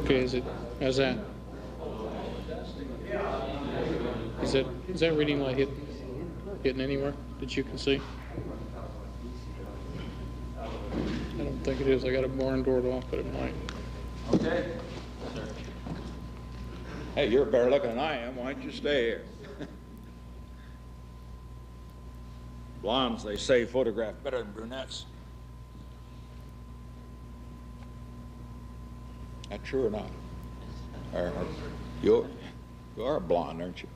Okay, how's that? Is that reading light hitting anywhere that you can see? I don't think it is. I got a barn door off, but it might. Okay. Hey, you're better looking than I am. Why don't you stay here? Blondes, they say, photograph better than brunettes. That true or not? You are a blonde, aren't you?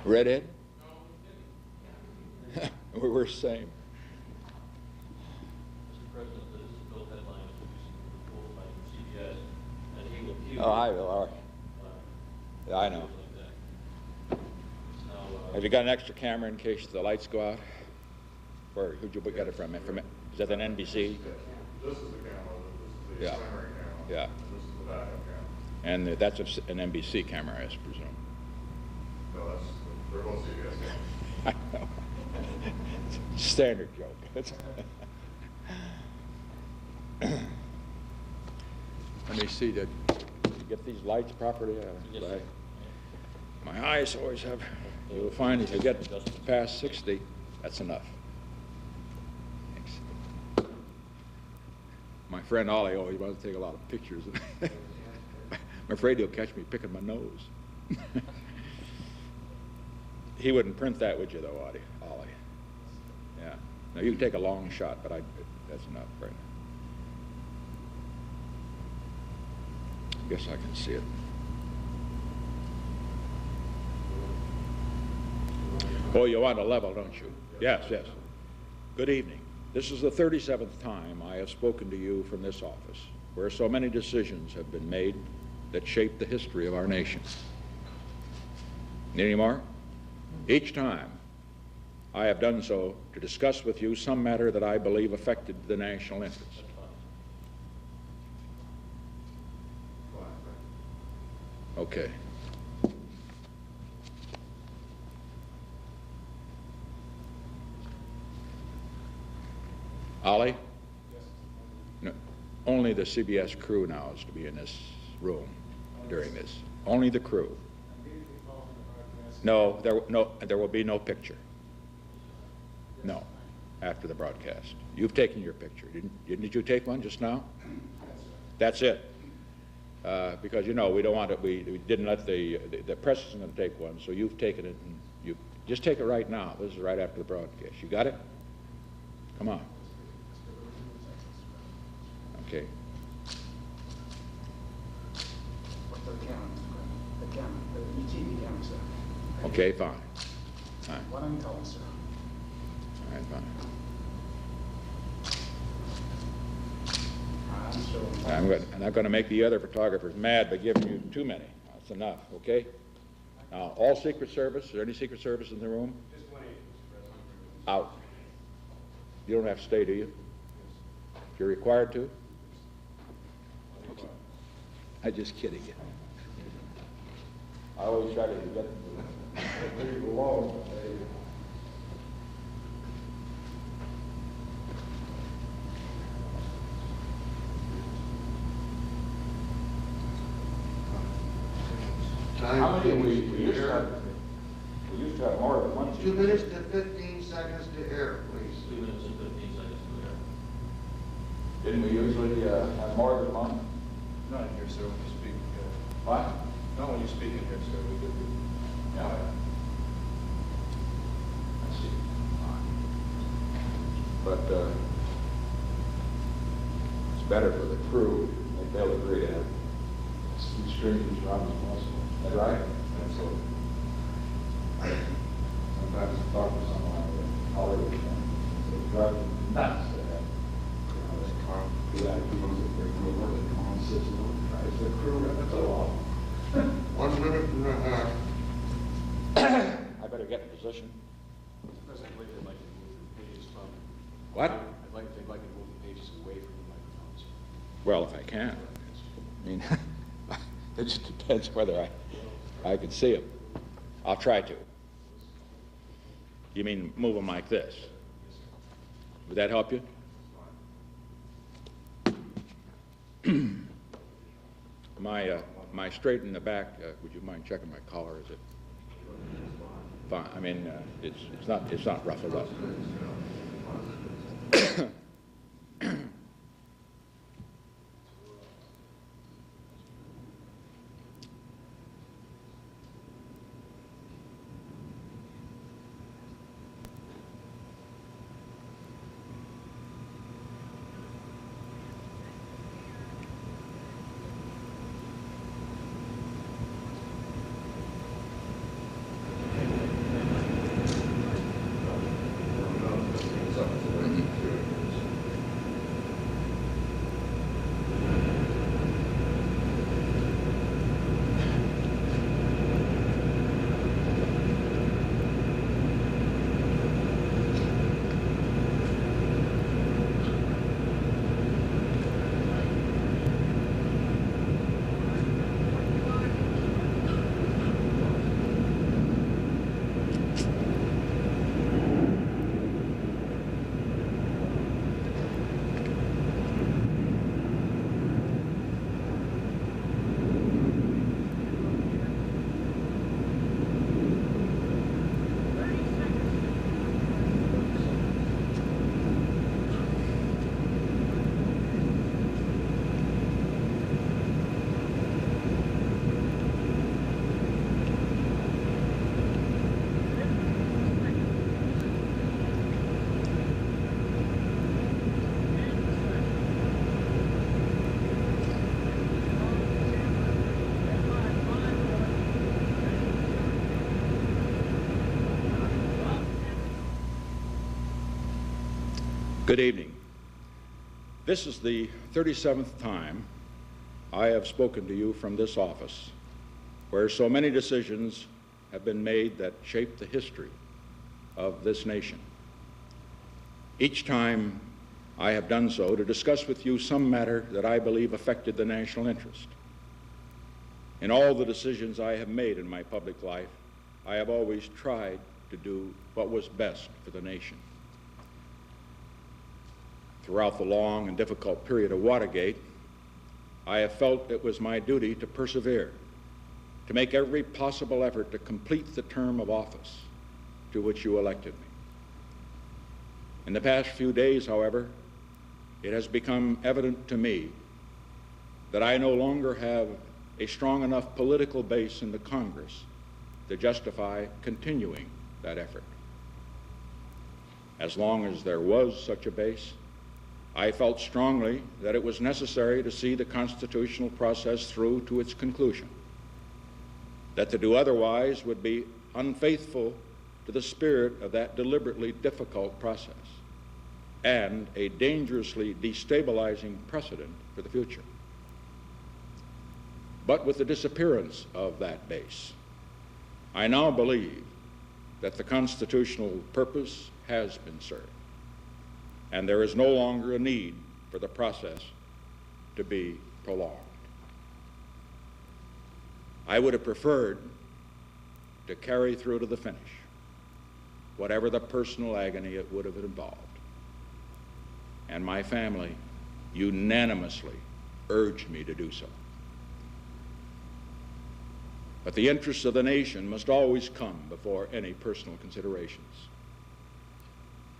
Redhead? We're the same. Mr. President, this is Bill Headline producing the report by CBS, and he will cue. Oh, I will. All right. Yeah, I know. Have you got an extra camera in case the lights go out? Who'd you get it from? Is that an NBC? This is the camera. This is the primary camera. Yeah. This is the backup camera. And that's an NBC camera, I presume. No, they're both CBS cameras. I know. Standard joke. Let me see, did you get these lights properly? Yes. My eyes always have, you'll find if you get past 60, that's enough. Thanks. My friend Ollie always wants to take a lot of pictures. I'm afraid he'll catch me picking my nose. He wouldn't print that, would you, though, Ollie? Yeah. Now, you can take a long shot, but that's enough right now. I guess I can see it. Oh, you want a level, don't you? Yes, yes. Good evening. This is the 37th time I have spoken to you from this office, where so many decisions have been made that shape the history of our nation. Need any more? Each time, I have done so to discuss with you some matter that I believe affected the national interest. Okay. Ollie? No, only the CBS crew now is to be in this room during this. Only the crew. No, there will be no picture. No, after the broadcast. You've taken your picture. Didn't you take one just now? That's it. Because, you know, we don't want it, we didn't let the press isn't going to take one, so you've taken it, and you just take it right now. This is right after the broadcast. You got it? Come on. Okay. The TV camera, sir. Okay, fine. Fine. What I'm told, sir. All right, fine. I'm not going to make the other photographers mad by giving you too many. That's enough, okay? Now, all Secret Service, is there any Secret Service in the room? Just 1 agent, Mr. President. Out. You don't have to stay, do you? If you're required to? Okay. I'm just kidding you. I always try to get people alone. How many we used to have more than one. 2 minutes to 15 seconds to air, please. 2 minutes and 15 seconds to air. Didn't we usually have more than one? Not in here, sir, when you speak. What? Not when you speak in here, sir. We could be. Yeah. I see. But it's better for the crew if they'll agree to have some strings around as possible. Is that right? Absolutely. Sometimes I talk to someone with Hollywood they drive them nuts to have VIPs that bring over the common system. It's the crew, that's a law. 1 minute and a half. I better get in position. Mr. President, I'd like to move the pages from. What? They'd like to move the pages away from the microphones. Well, if I can. I mean, it just depends whether I can see them. I'll try to. You mean move them like this? Would that help you? My straight in the back, would you mind checking my collar? Is it fine? I mean, it's not ruffled up. Good evening. This is the 37th time I have spoken to you from this office, where so many decisions have been made that shape the history of this nation. Each time I have done so to discuss with you some matter that I believe affected the national interest. In all the decisions I have made in my public life, I have always tried to do what was best for the nation. Throughout the long and difficult period of Watergate, I have felt it was my duty to persevere, to make every possible effort to complete the term of office to which you elected me. In the past few days, however, it has become evident to me that I no longer have a strong enough political base in the Congress to justify continuing that effort. As long as there was such a base, I felt strongly that it was necessary to see the constitutional process through to its conclusion, that to do otherwise would be unfaithful to the spirit of that deliberately difficult process and a dangerously destabilizing precedent for the future. But with the disappearance of that base, I now believe that the constitutional purpose has been served, and there is no longer a need for the process to be prolonged. I would have preferred to carry through to the finish, whatever the personal agony it would have involved. And my family unanimously urged me to do so. But the interests of the nation must always come before any personal considerations.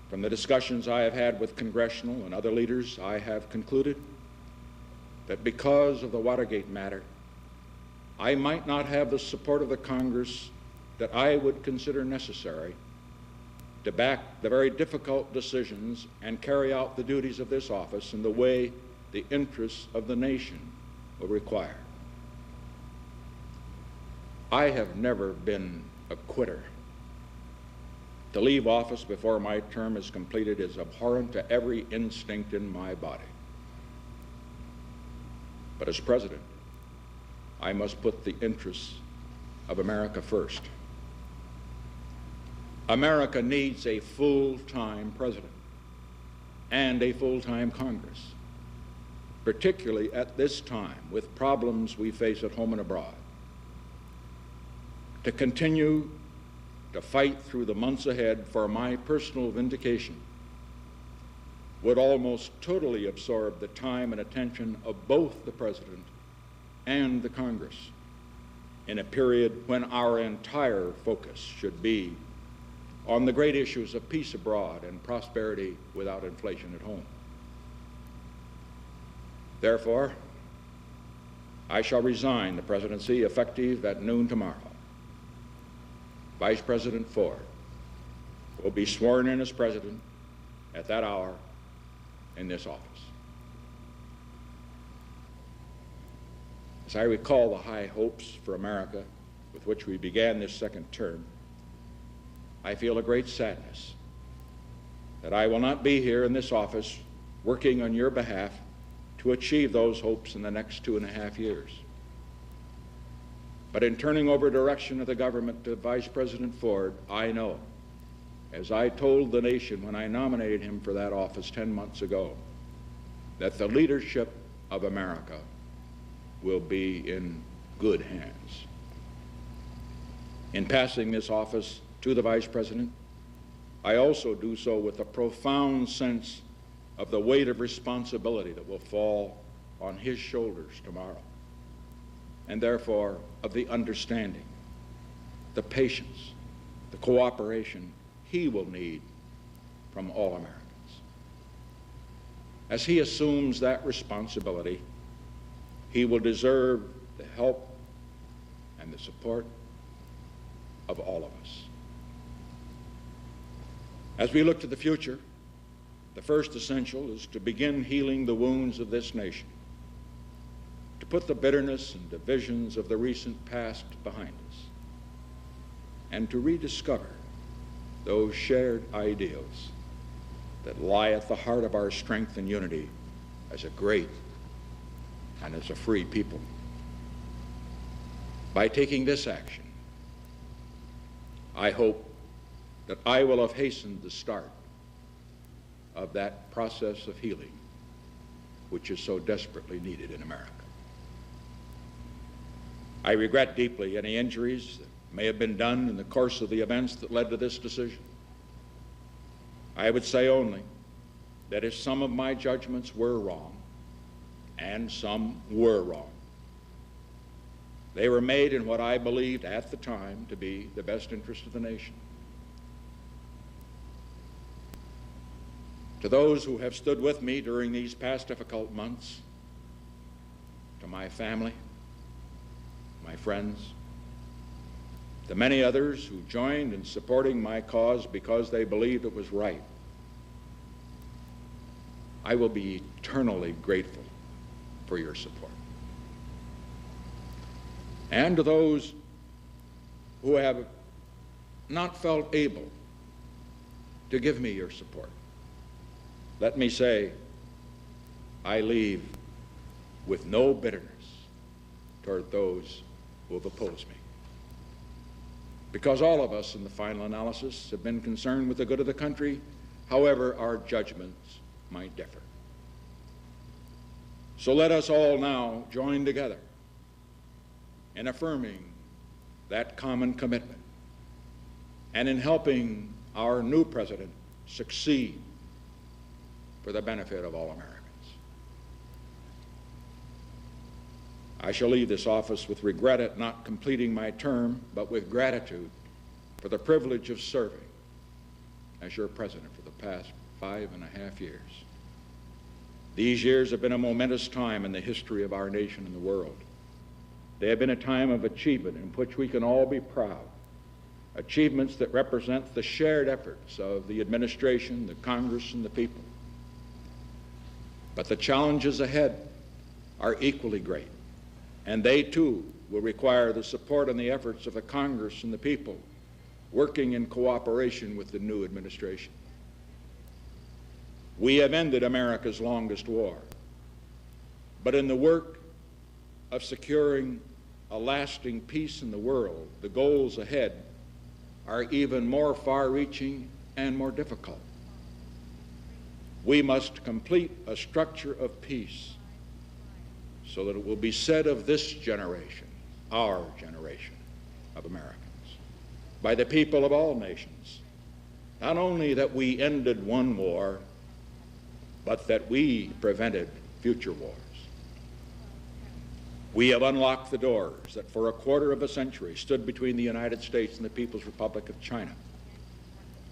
From the discussions I have had with congressional and other leaders, I have concluded that because of the Watergate matter, I might not have the support of the Congress that I would consider necessary to back the very difficult decisions and carry out the duties of this office in the way the interests of the nation will require. I have never been a quitter. To leave office before my term is completed is abhorrent to every instinct in my body. But as president, I must put the interests of America first. America needs a full-time president and a full-time Congress, particularly at this time with problems we face at home and abroad, to continue to fight through the months ahead for my personal vindication would almost totally absorb the time and attention of both the President and the Congress in a period when our entire focus should be on the great issues of peace abroad and prosperity without inflation at home. Therefore, I shall resign the presidency effective at noon tomorrow. Vice President Ford will be sworn in as president at that hour in this office. As I recall the high hopes for America with which we began this second term, I feel a great sadness that I will not be here in this office working on your behalf to achieve those hopes in the next 2.5 years. But in turning over direction of the government to Vice President Ford, I know, as I told the nation when I nominated him for that office 10 months ago, that the leadership of America will be in good hands. In passing this office to the Vice President, I also do so with a profound sense of the weight of responsibility that will fall on his shoulders tomorrow, and therefore of the understanding, the patience, the cooperation he will need from all Americans. As he assumes that responsibility, he will deserve the help and the support of all of us. As we look to the future, the first essential is to begin healing the wounds of this nation, to put the bitterness and divisions of the recent past behind us, and to rediscover those shared ideals that lie at the heart of our strength and unity as a great and as a free people. By taking this action, I hope that I will have hastened the start of that process of healing which is so desperately needed in America. I regret deeply any injuries that may have been done in the course of the events that led to this decision. I would say only that if some of my judgments were wrong, and some were wrong, they were made in what I believed at the time to be the best interest of the nation. To those who have stood with me during these past difficult months, to my family, my friends, the many others who joined in supporting my cause because they believed it was right, I will be eternally grateful for your support. And to those who have not felt able to give me your support, let me say, I leave with no bitterness toward those who have opposed me. Because all of us in the final analysis have been concerned with the good of the country, however our judgments might differ. So let us all now join together in affirming that common commitment and in helping our new president succeed for the benefit of all Americans. I shall leave this office with regret at not completing my term, but with gratitude for the privilege of serving as your president for the past 5.5 years. These years have been a momentous time in the history of our nation and the world. They have been a time of achievement in which we can all be proud, achievements that represent the shared efforts of the administration, the Congress, and the people. But the challenges ahead are equally great, and they too will require the support and the efforts of the Congress and the people working in cooperation with the new administration. We have ended America's longest war, but in the work of securing a lasting peace in the world, the goals ahead are even more far-reaching and more difficult. We must complete a structure of peace so that it will be said of this generation, our generation of Americans, by the people of all nations, not only that we ended one war, but that we prevented future wars. We have unlocked the doors that for a quarter of a century stood between the United States and the People's Republic of China.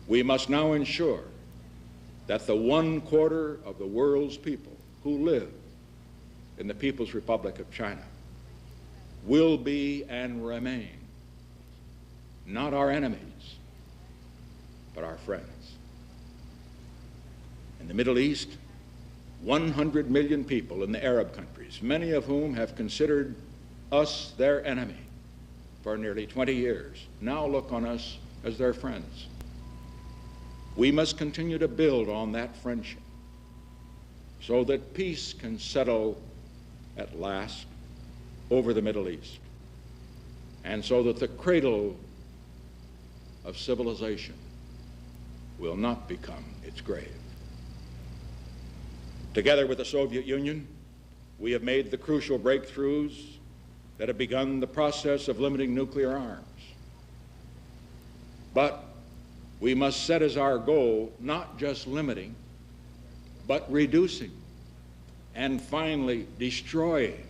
We must now ensure that the 1/4 of the world's people who live in the People's Republic of China will be and remain not our enemies, but our friends. In the Middle East, 100 million people in the Arab countries, many of whom have considered us their enemy for nearly 20 years, now look on us as their friends. We must continue to build on that friendship so that peace can settle at last over the Middle East, and so that the cradle of civilization will not become its grave. Together with the Soviet Union, we have made the crucial breakthroughs that have begun the process of limiting nuclear arms. But we must set as our goal not just limiting, but reducing and finally destroying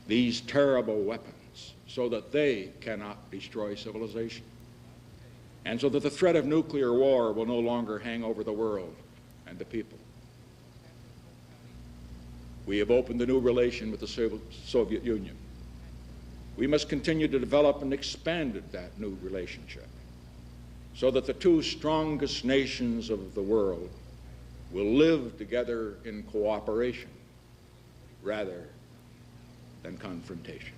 these terrible weapons so that they cannot destroy civilization, and so that the threat of nuclear war will no longer hang over the world and the people. We have opened a new relation with the Soviet Union. We must continue to develop and expand that new relationship so that the two strongest nations of the world will live together in cooperation rather than confrontation.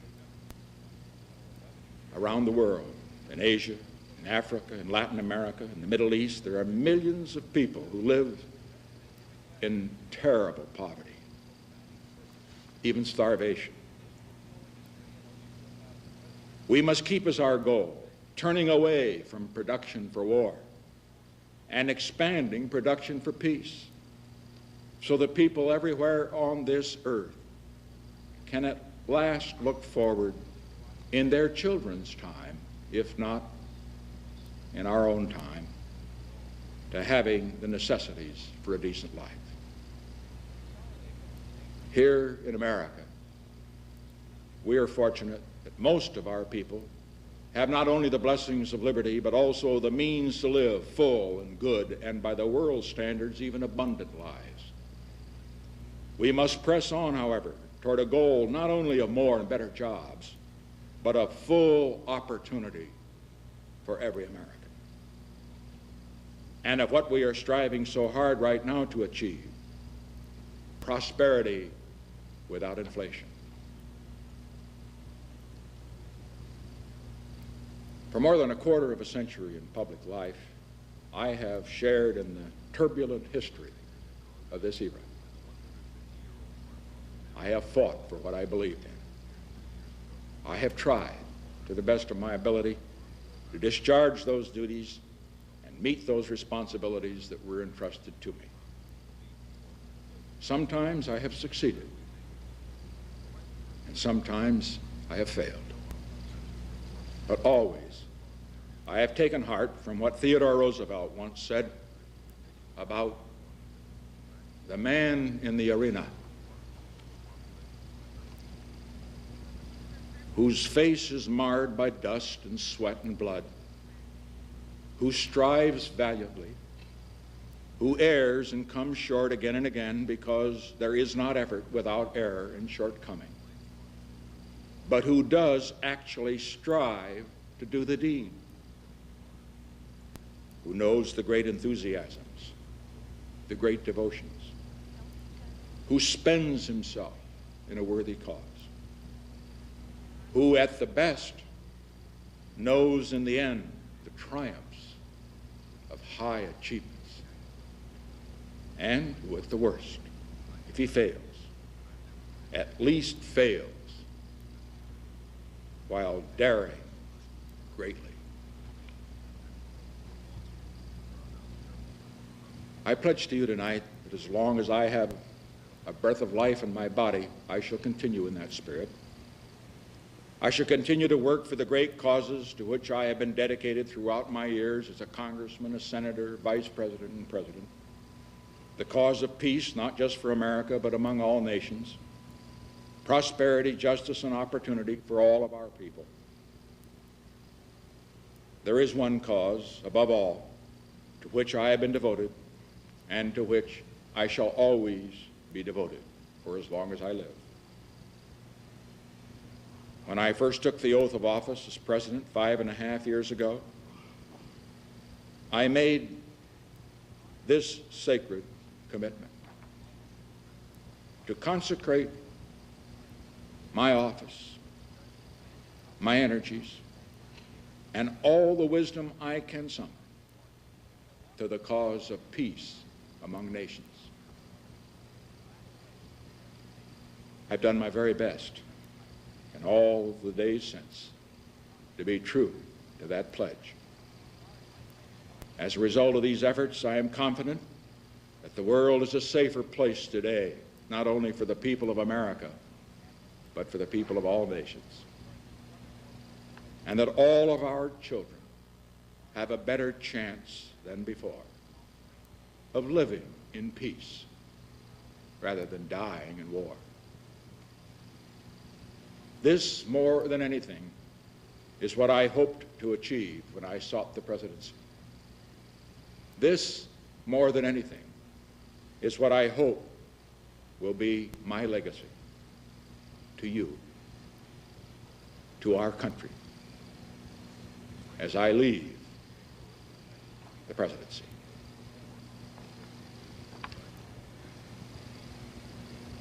Around the world, in Asia, in Africa, in Latin America, in the Middle East, there are millions of people who live in terrible poverty, even starvation. We must keep as our goal turning away from production for war and expanding production for peace, so that people everywhere on this earth can at last look forward in their children's time, if not in our own time, to having the necessities for a decent life. Here in America, we are fortunate that most of our people have not only the blessings of liberty, but also the means to live full and good, and by the world's standards, even abundant lives. We must press on, however, toward a goal not only of more and better jobs, but of full opportunity for every American, and of what we are striving so hard right now to achieve: prosperity without inflation. For more than a quarter of a century in public life, I have shared in the turbulent history of this era. I have fought for what I believed in. I have tried, to the best of my ability, to discharge those duties and meet those responsibilities that were entrusted to me. Sometimes I have succeeded, and sometimes I have failed. But always, I have taken heart from what Theodore Roosevelt once said about the man in the arena whose face is marred by dust and sweat and blood, who strives valiantly, who errs and comes short again and again, because there is not effort without error and shortcoming, but who does actually strive to do the deed, who knows the great enthusiasms, the great devotions, who spends himself in a worthy cause, who at the best knows in the end the triumphs of high achievements, and who at the worst, if he fails, at least fails while daring greatly. I pledge to you tonight that as long as I have a breath of life in my body, I shall continue in that spirit. I shall continue to work for the great causes to which I have been dedicated throughout my years as a congressman, a senator, vice president, and president. The cause of peace, not just for America, but among all nations. Prosperity, justice, and opportunity for all of our people. There is one cause, above all, to which I have been devoted and to which I shall always be devoted for as long as I live. When I first took the oath of office as president 5.5 years ago, I made this sacred commitment to consecrate my office, my energies, and all the wisdom I can summon to the cause of peace among nations. I've done my very best in all the days since to be true to that pledge. As a result of these efforts, I am confident that the world is a safer place today, not only for the people of America, but for the people of all nations. And that all of our children have a better chance than before of living in peace rather than dying in war. This, more than anything, is what I hoped to achieve when I sought the presidency. This, more than anything, is what I hope will be my legacy to you, to our country, as I leave the presidency.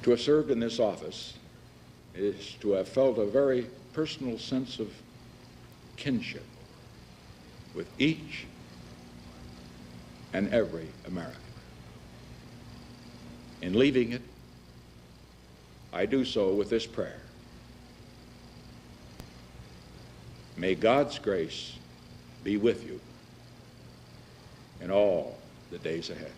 To have served in this office is to have felt a very personal sense of kinship with each and every American. In leaving it, I do so with this prayer. May God's grace be with you in all the days ahead.